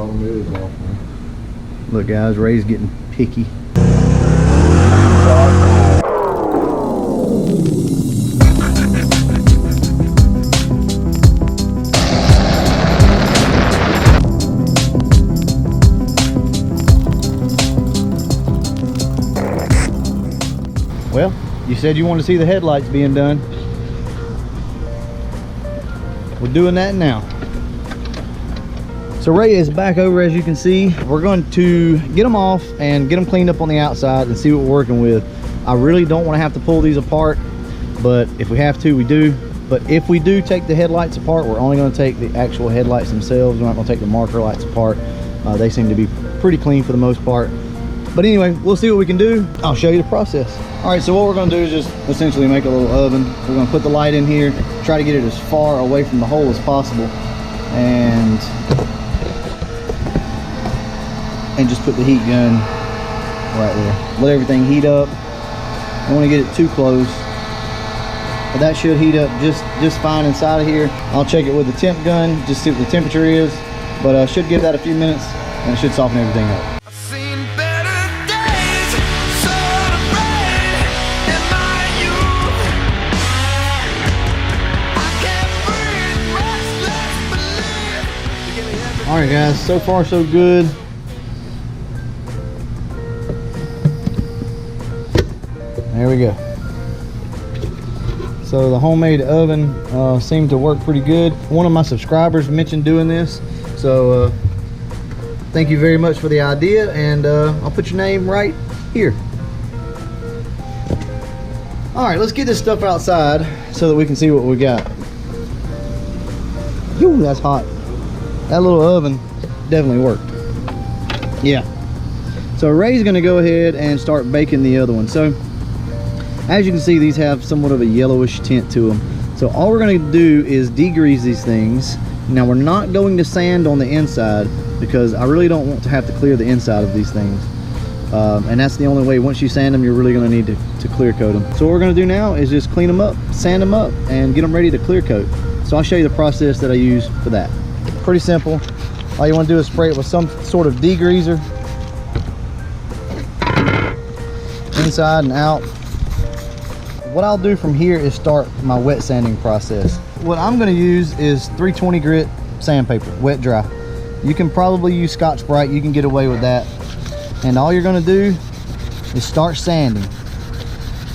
bottom is off, man. Look guys, Ray's getting picky. Well, you said you wanted to see the headlights being done. We're doing that now. So Ray is back over, as you can see. We're going to get them off and get them cleaned up on the outside and see what we're working with. I really don't want to have to pull these apart, but if we have to, we do. But if we do take the headlights apart, we're only going to take the actual headlights themselves. We're not going to take the marker lights apart. They seem to be pretty clean for the most part. But anyway, we'll see what we can do. I'll show you the process. All right, so what we're gonna do is just essentially make a little oven. We're gonna put the light in here, try to get it as far away from the hole as possible, and just put the heat gun right there. Let everything heat up. I don't want to get it too close, but that should heat up just fine inside of here. I'll check it with the temp gun, just see what the temperature is, but I should give that a few minutes and it should soften everything up. All right guys, so far so good. There we go. So the homemade oven seemed to work pretty good. One of my subscribers mentioned doing this, so thank you very much for the idea, and I'll put your name right here. All right, let's get this stuff outside so that we can see what we got. Ooh, that's hot. That little oven definitely worked. Yeah. So Ray's gonna go ahead and start baking the other one. So as you can see, these have somewhat of a yellowish tint to them. So all we're gonna do is degrease these things. Now we're not going to sand on the inside because I really don't want to have to clear the inside of these things. And that's the only way. Once you sand them, you're really gonna need to clear coat them. So what we're gonna do now is just clean them up, sand them up, and get them ready to clear coat. So I'll show you the process that I use for that. Pretty simple. All you want to do is spray it with some sort of degreaser, inside and out. What I'll do from here is start my wet sanding process. What I'm going to use is 320 grit sandpaper, wet dry. You can probably use Scotch-Brite, you can get away with that. And all you're going to do is start sanding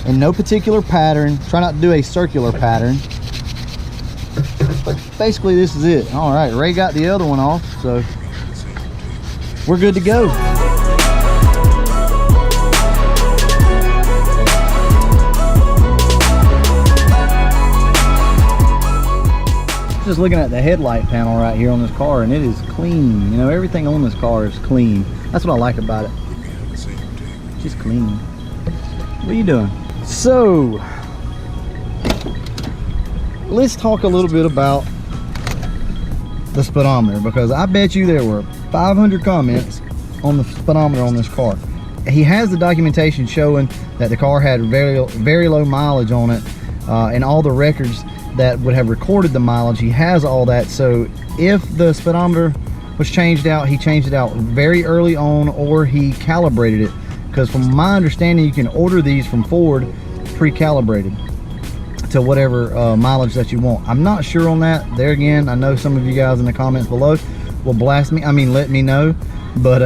in no particular pattern. Try not to do a circular pattern. But basically this is it. All right, Ray got the other one off, so we're good to go. Just looking at the headlight panel right here on this car, and it is clean. You know, everything on this car is clean. That's what I like about it. Just clean. What are you doing? So let's talk a little bit about the speedometer, because I bet you there were 500 comments on the speedometer on this car. He has the documentation showing that the car had very low mileage on it, and all the records that would have recorded the mileage, he has all that. So if the speedometer was changed out, he changed it out very early on, or he calibrated it, because from my understanding you can order these from Ford pre-calibrated to whatever mileage that you want. I'm not sure on that. There again, I know some of you guys in the comments below will blast me, let me know, but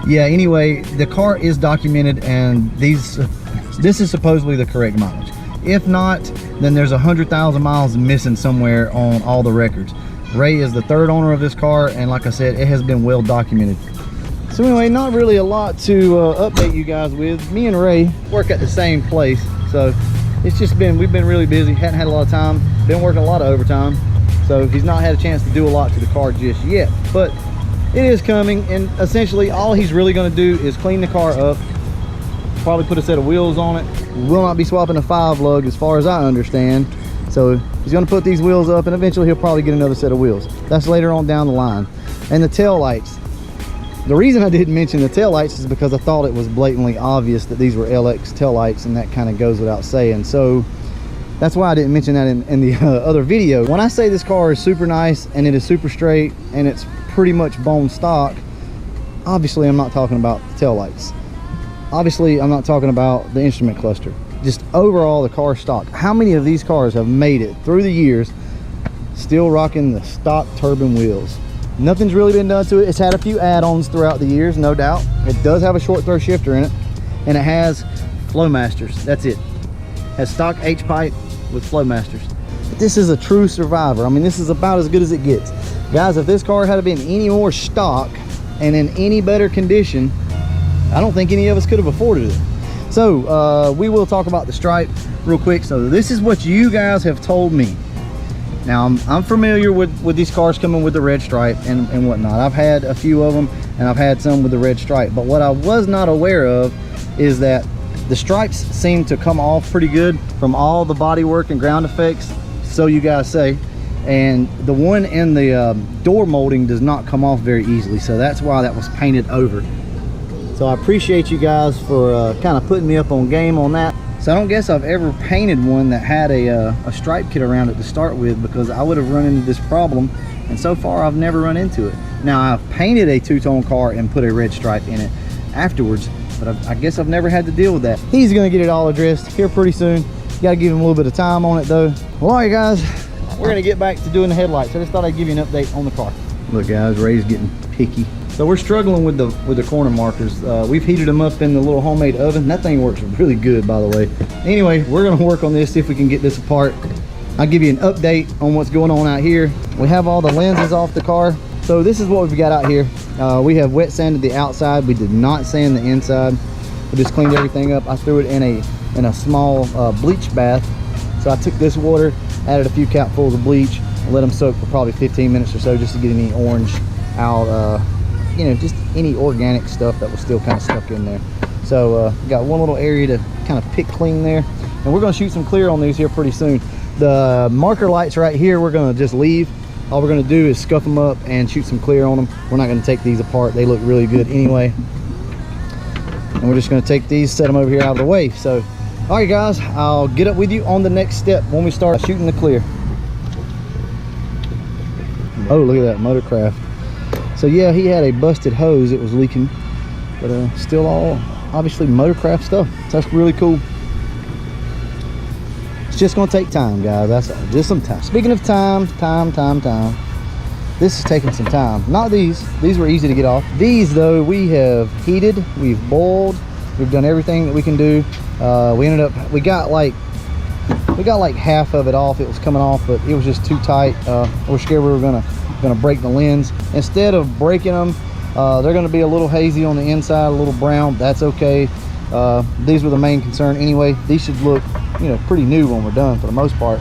yeah, anyway, the car is documented, and this is supposedly the correct mileage. If not, then there's 100,000 miles missing somewhere on all the records. Ray is the third owner of this car, and like I said, it has been well documented. So anyway, not really a lot to update you guys with. Me and Ray work at the same place, so it's just we've been really busy, hadn't had a lot of time, been working a lot of overtime, so he's not had a chance to do a lot to the car just yet, but it is coming. And essentially all he's really going to do is clean the car up, probably put a set of wheels on it. Will not be swapping a 5 lug as far as I understand, so he's going to put these wheels up, and eventually he'll probably get another set of wheels. That's later on down the line. And the tail lights, the reason I didn't mention the tail lights is because I thought it was blatantly obvious that these were LX tail lights, and that kind of goes without saying, so that's why I didn't mention that in the other video. When I say this car is super nice and it is super straight and it's pretty much bone stock. Obviously, I'm not talking about the tail lights. Obviously, I'm not talking about the instrument cluster. Just overall, the car stock. How many of these cars have made it through the years still rocking the stock turbine wheels? Nothing's really been done to it. It's had a few add-ons throughout the years, no doubt. It does have a short throw shifter in it, and it has Flowmasters. That's it. Has stock H-pipe with Flowmasters. But this is a true survivor. I mean, this is about as good as it gets. Guys, if this car had been any more stock and in any better condition, I don't think any of us could have afforded it. So we will talk about the stripe real quick. So this is what you guys have told me. Now I'm familiar with these cars coming with the red stripe and whatnot. I've had a few of them, and I've had some with the red stripe. But what I was not aware of is that the stripes seem to come off pretty good from all the body work and ground effects, so you guys say. And the one in the door molding does not come off very easily, so that's why that was painted over. So I appreciate you guys for kind of putting me up on game on that. So I don't guess I've ever painted one that had a stripe kit around it to start with, because I would have run into this problem, and so far I've never run into it. Now, I've painted a two-tone car and put a red stripe in it afterwards, but I guess I've never had to deal with that. He's gonna get it all addressed here pretty soon. Gotta give him a little bit of time on it though. Well, all right guys, we're gonna get back to doing the headlights. I just thought I'd give you an update on the car. Look guys, Ray's getting picky. So we're struggling with the corner markers. We've heated them up in the little homemade oven. That thing works really good, by the way. Anyway, we're gonna work on this, see if we can get this apart. I'll give you an update on what's going on out here. We have all the lenses off the car. So this is what we've got out here. We have wet sanded the outside. We did not sand the inside. We just cleaned everything up. I threw it in a small bleach bath. So I took this water, added a few capfuls of bleach, and let them soak for probably 15 minutes or so, just to get any orange out, you know, just any organic stuff that was still kind of stuck in there. So got one little area to kind of pick clean there, and we're going to shoot some clear on these here pretty soon. The marker lights right here we're going to just leave. All we're going to do is scuff them up and shoot some clear on them. We're not going to take these apart. They look really good anyway, and we're just going to take these, set them over here out of the way. So all right guys, I'll get up with you on the next step when we start shooting the clear. Oh, look at that motorcraft. So yeah, he had a busted hose, it was leaking, but still all obviously motorcraft stuff. So that's really cool. It's just gonna take time, guys. That's all. Just some time. Speaking of time. This is taking some time. Not these were easy to get off. These though, we have heated, we've boiled, we've done everything that we can do. We got like half of it off. It was coming off, but it was just too tight. We're scared we were gonna break the lens. Instead of breaking them, they're gonna be a little hazy on the inside, a little brown. That's okay. These were the main concern anyway. These should look, you know, pretty new when we're done for the most part.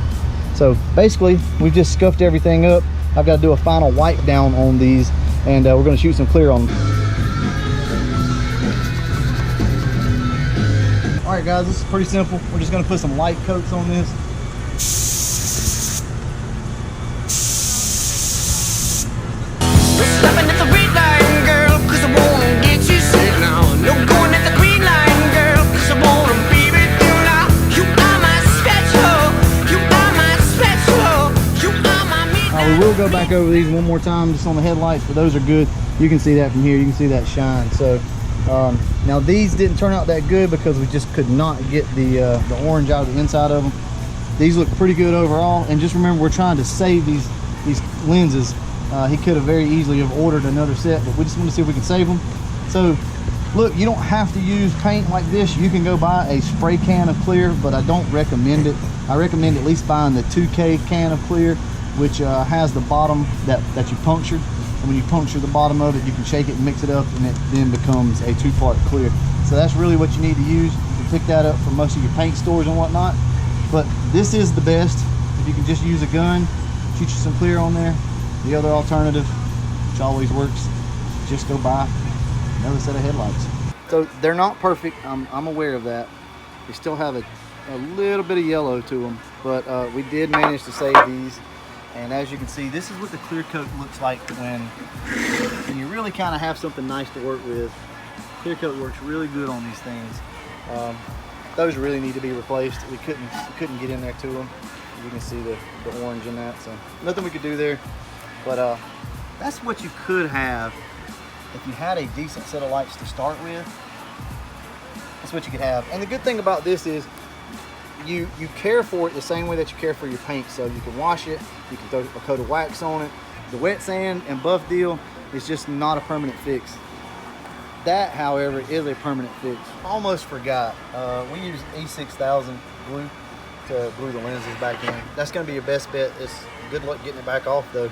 So basically, we've just scuffed everything up. I've got to do a final wipe down on these, and we're gonna shoot some clear on them. All right guys, this is pretty simple. We're just gonna put some light coats on this. Stopping at the red line, girl, 'cause I wanna get you sick now. No going at the green line, girl, 'cause I wanna be with you now. You are my special, you are my special, you are my midnight. We will go back over these one more time just on the headlights, but those are good. You can see that from here, you can see that shine. So now these didn't turn out that good because we just could not get the orange out of the inside of them. These look pretty good overall, and just remember, we're trying to save these lenses. He could have very easily have ordered another set, but we just want to see if we can save them. So look, you don't have to use paint like this. You can go buy a spray can of clear, but I don't recommend it. I recommend at least buying the 2K can of clear, which has the bottom that you punctured. And when you puncture the bottom of it, you can shake it and mix it up, and it then becomes a 2-part clear. So that's really what you need to use. You can pick that up from most of your paint stores and whatnot, but this is the best. If you can just use a gun, shoot you some clear on there. The other alternative, which always works, just go buy another set of headlights. So they're not perfect, I'm aware of that. They still have a little bit of yellow to them, but we did manage to save these. And as you can see, this is what the clear coat looks like when you really kind of have something nice to work with. Clear coat works really good on these things. Those really need to be replaced. We couldn't get in there to them. You can see the orange in that, so nothing we could do there. But That's what you could have if you had a decent set of lights to start with. That's what you could have. And the good thing about this is you care for it the same way that you care for your paint. So you can wash it, you can throw a coat of wax on it. The wet sand and buff deal is just not a permanent fix. That, however, is a permanent fix. Almost forgot. We use E6000 glue to glue the lenses back in. That's going to be your best bet. It's good luck getting it back off though.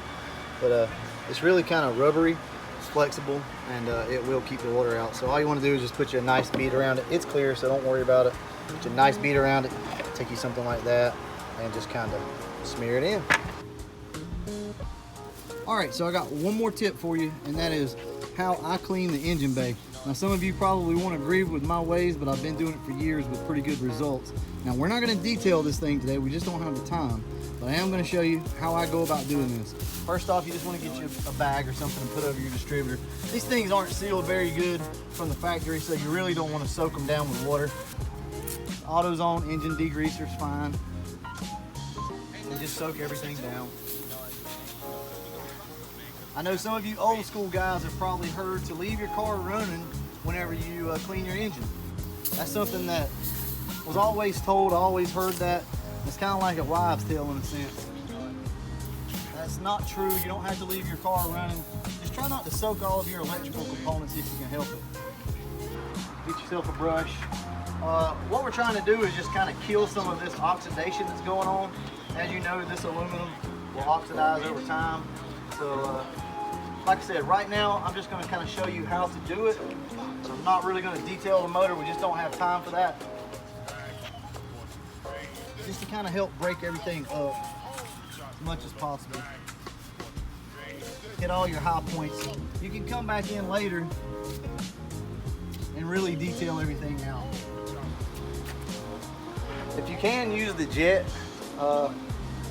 But it's really kind of rubbery. It's flexible, and it will keep the water out. So all you want to do is just put you a nice bead around it. It's clear, so don't worry about it. Put you a nice bead around it. Take you something like that, and just kind of smear it in. All right, so I got one more tip for you, and that is how I clean the engine bay. Now, some of you probably won't agree with my ways, but I've been doing it for years with pretty good results. Now, we're not going to detail this thing today. We just don't have the time. But I am going to show you how I go about doing this. First off, you just want to get you a bag or something to put over your distributor. These things aren't sealed very good from the factory, so you really don't want to soak them down with water. AutoZone engine degreaser is fine. And just soak everything down. I know some of you old school guys have probably heard to leave your car running whenever you clean your engine. That's something that was always told, I always heard that. It's kind of like a wives' tale in a sense. That's not true. You don't have to leave your car running. Just try not to soak all of your electrical components if you can help it. Get yourself a brush. What we're trying to do is just kind of kill some of this oxidation that's going on. As you know, this aluminum will oxidize over time. So, like I said, right now I'm just going to kind of show you how to do it. But I'm not really going to detail the motor. We just don't have time for that. Just to kind of help break everything up as much as possible. Hit all your high points. You can come back in later and really detail everything out. If you can use the jet,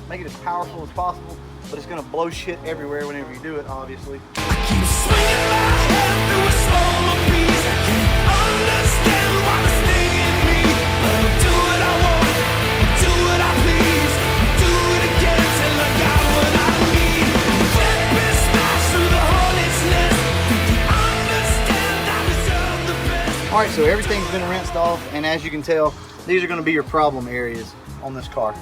make it as powerful as possible, but it's going to blow shit everywhere whenever you do it, obviously. Keep swinging my head through a slow breeze. I can't understand why it's stinging me, but I'll do what I want, do what I please, do it again till I got what I need. Flipping stars through the hornet's nest. Understand I deserve the best. All right, so everything's been rinsed off, and as you can tell, these are going to be your problem areas on this car.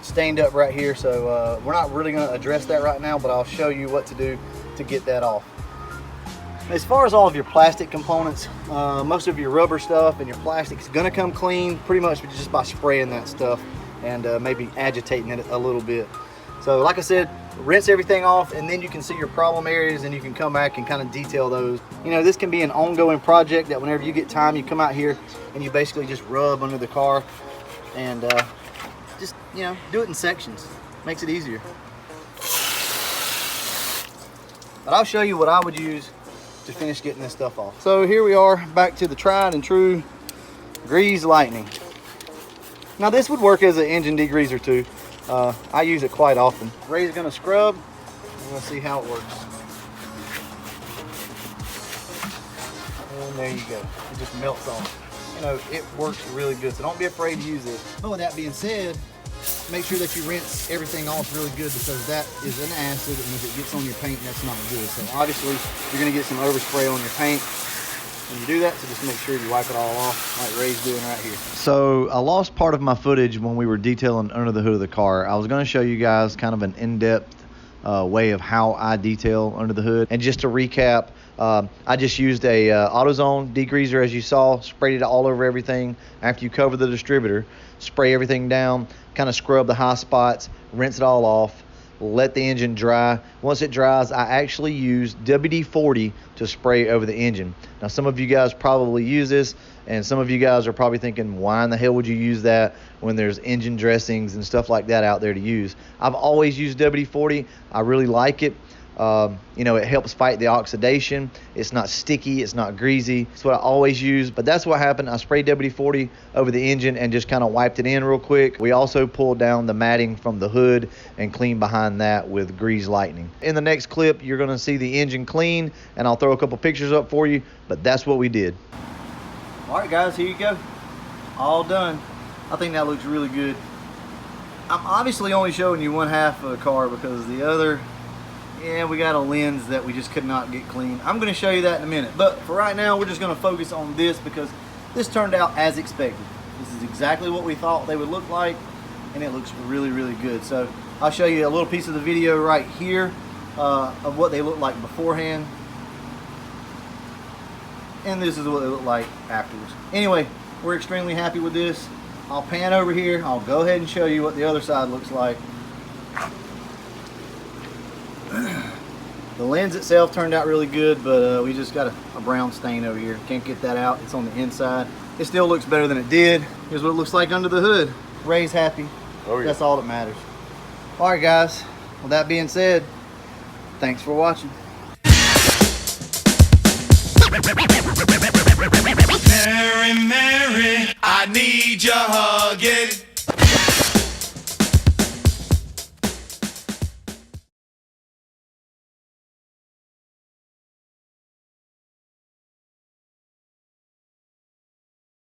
Stained up right here, so we're not really going to address that right now, but I'll show you what to do to get that off. As far as all of your plastic components, most of your rubber stuff and your plastic is going to come clean pretty much just by spraying that stuff and maybe agitating it a little bit. So like I said, rinse everything off, and then you can see your problem areas and you can come back and kind of detail those. You know, this can be an ongoing project that whenever you get time, you come out here and you basically just rub under the car and just, you know, do it in sections. Makes it easier. But I'll show you what I would use to finish getting this stuff off. So here we are, back to the tried and true Grease Lightning. Now this would work as an engine degreaser too. I use it quite often. Ray's gonna scrub, and we'll see how it works. And there you go. It just melts off. You know, it works really good, so don't be afraid to use this. But with that being said, make sure that you rinse everything off really good, because that is an acid, and if it gets on your paint, that's not good. So obviously, you're gonna get some overspray on your paint when you do that, so just make sure you wipe it all off like Ray's doing right here. So I lost part of my footage when we were detailing under the hood of the car. I was gonna show you guys kind of an in-depth way of how I detail under the hood. And just to recap, I just used a AutoZone degreaser, as you saw, sprayed it all over everything. After you cover the distributor, spray everything down, kind of scrub the high spots, rinse it all off, let the engine dry. Once it dries, I actually use WD-40 to spray over the engine. Now, some of you guys probably use this, and some of you guys are probably thinking, why in the hell would you use that when there's engine dressings and stuff like that out there to use? I've always used WD-40. I really like it. You know, it helps fight the oxidation. It's not sticky, it's not greasy. It's what I always use. But that's what happened. I sprayed WD-40 over the engine and just kind of wiped it in real quick. We also pulled down the matting from the hood and cleaned behind that with Grease Lightning. In the next clip, you're going to see the engine clean, and I'll throw a couple pictures up for you, but that's what we did. All right, guys, here you go. All done. I think that looks really good. I'm obviously only showing you one half of the car, because the other yeah, we got a lens that we just could not get clean. I'm going to show you that in a minute. But for right now, we're just going to focus on this because this turned out as expected. This is exactly what we thought they would look like, and it looks really, really good. So I'll show you a little piece of the video right here of what they look like beforehand. And this is what they look like afterwards. Anyway, we're extremely happy with this. I'll pan over here. I'll go ahead and show you what the other side looks like. The lens itself turned out really good, but we just got a brown stain over here. Can't get that out. It's on the inside. It still looks better than it did. Here's what it looks like under the hood. Ray's happy. Oh, yeah. That's all that matters. All right, guys. With that being said, thanks for watching.